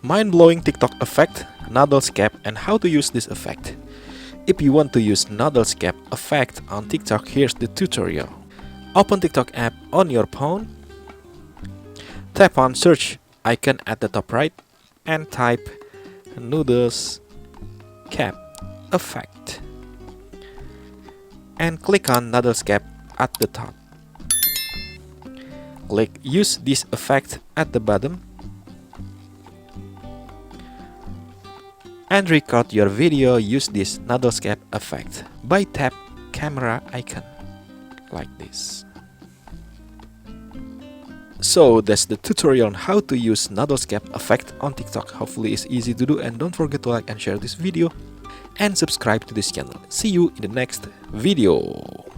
Mind-blowing TikTok effect, Noodles cap, and how to use this effect. If you want to use Noodles cap effect on TikTok, here's the tutorial. Open TikTok app on your phone. Tap on search icon at the top right and type Noodles cap effect. And click on Noodles cap at the top. Click use this effect at the bottom. And record your video, use this Noodles cap effect by tap camera icon like this. So that's the tutorial on how to use Noodles cap effect on TikTok. Hopefully it's easy to do, and don't forget to like and share this video and subscribe to this channel. See you in the next video.